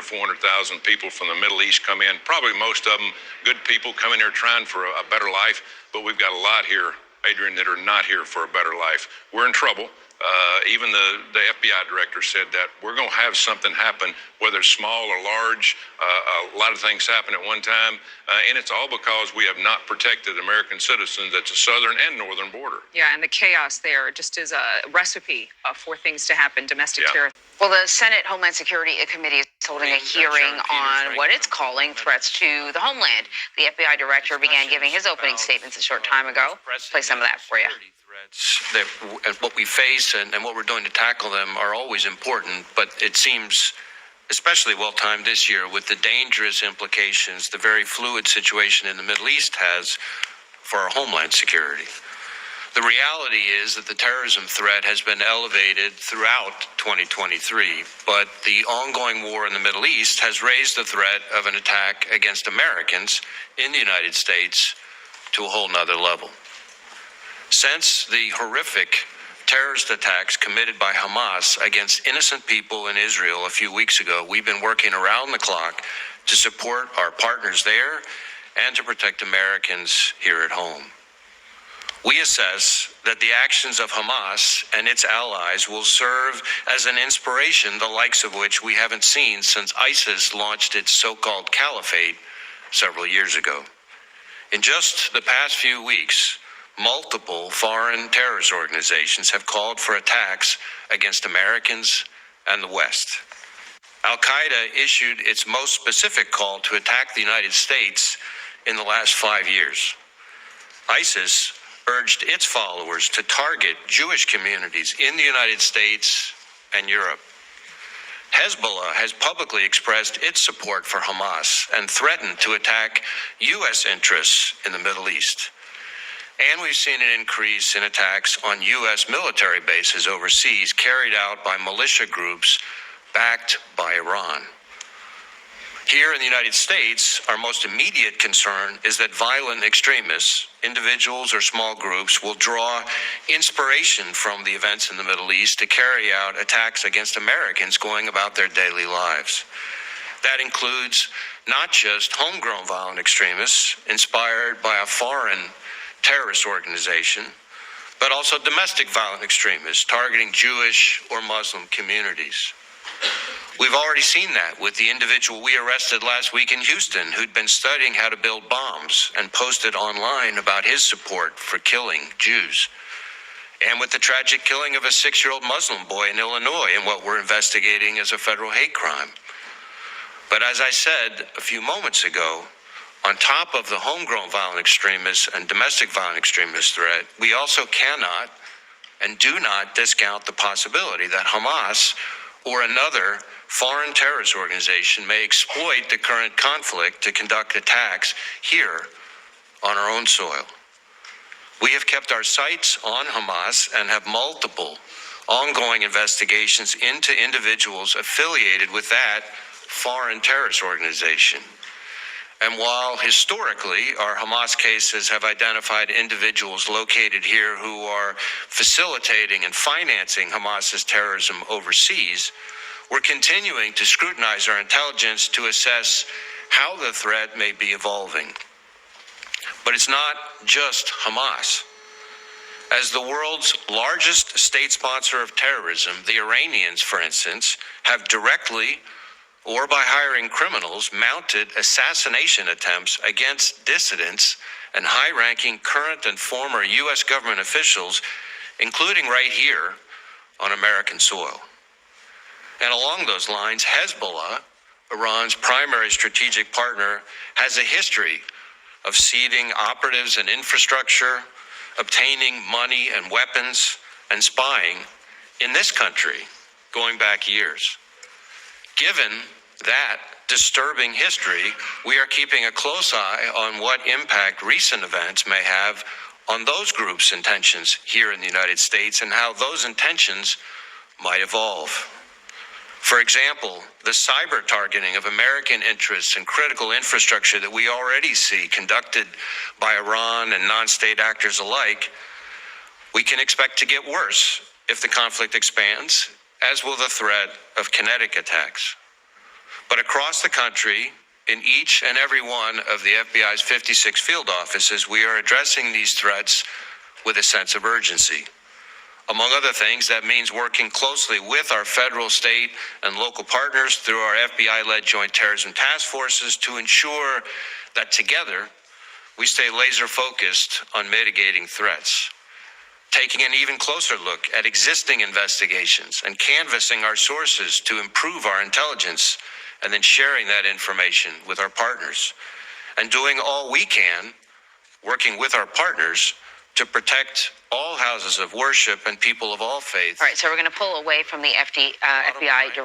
or 400,000 people from the Middle East come in. Probably most of them good people coming here trying for a better life. But we've got a lot here, Adrian, that are not here for a better life. We're in trouble. Even the FBI director said that we're going to have something happen, whether it's small or large. A lot of things happen at one time, and it's all because we have not protected American citizens at the southern and northern border. Yeah, and the chaos there just is a recipe for things to happen, domestic terror. Well, the Senate Homeland Security Committee is holding a hearing on what it's calling threats to the homeland. The FBI director began giving his opening statements a short time ago. Play some of that for you. That what we face and what we're doing to tackle them are always important, but it seems especially well-timed this year with the dangerous implications the very fluid situation in the Middle East has for our homeland security. The reality is that the terrorism threat has been elevated throughout 2023, but the ongoing war in the Middle East has raised the threat of an attack against Americans in the United States to a whole nother level. Since the horrific terrorist attacks committed by Hamas against innocent people in Israel a few weeks ago, we've been working around the clock to support our partners there and to protect Americans here at home. We assess that the actions of Hamas and its allies will serve as an inspiration, the likes of which we haven't seen since ISIS launched its so-called caliphate several years ago. In just the past few weeks, multiple foreign terrorist organizations have called for attacks against Americans and the West. Al-Qaeda issued its most specific call to attack the United States in the last 5 years. ISIS urged its followers to target Jewish communities in the United States and Europe. Hezbollah has publicly expressed its support for Hamas and threatened to attack U.S. interests in the Middle East. And we've seen an increase in attacks on U.S. military bases overseas carried out by militia groups backed by Iran. Here in the United States, our most immediate concern is that violent extremists, individuals or small groups, will draw inspiration from the events in the Middle East to carry out attacks against Americans going about their daily lives. That includes not just homegrown violent extremists inspired by a foreign terrorist organization, but also domestic violent extremists targeting Jewish or Muslim communities. We've already seen that with the individual we arrested last week in Houston who'd been studying how to build bombs and posted online about his support for killing Jews. And with the tragic killing of a 6-year-old Muslim boy in Illinois in what we're investigating as a federal hate crime. But as I said a few moments ago, on top of the homegrown violent extremists and domestic violent extremist threat, we also cannot and do not discount the possibility that Hamas or another foreign terrorist organization may exploit the current conflict to conduct attacks here on our own soil. We have kept our sights on Hamas and have multiple ongoing investigations into individuals affiliated with that foreign terrorist organization. And while historically our Hamas cases have identified individuals located here who are facilitating and financing Hamas's terrorism overseas, we're continuing to scrutinize our intelligence to assess how the threat may be evolving. But it's not just Hamas. As the world's largest state sponsor of terrorism, the Iranians, for instance, have directly or by hiring criminals, mounted assassination attempts against dissidents and high-ranking current and former U.S. government officials, including right here on American soil. And along those lines, Hezbollah, Iran's primary strategic partner, has a history of seeding operatives and infrastructure, obtaining money and weapons, and spying in this country going back years. Given that disturbing history, we are keeping a close eye on what impact recent events may have on those groups' intentions here in the United States and how those intentions might evolve. For example, the cyber targeting of American interests and critical infrastructure that we already see conducted by Iran and non-state actors alike, we can expect to get worse if the conflict expands, as will the threat of kinetic attacks. But across the country, in each and every one of the FBI's 56 field offices, we are addressing these threats with a sense of urgency. Among other things, that means working closely with our federal, state, and local partners through our FBI-led Joint Terrorism Task Forces to ensure that together we stay laser-focused on mitigating threats. Taking an even closer look at existing investigations and canvassing our sources to improve our intelligence, and then sharing that information with our partners. And doing all we can, working with our partners, to protect all houses of worship and people of all faiths. All right, so we're going to pull away from the FBI director.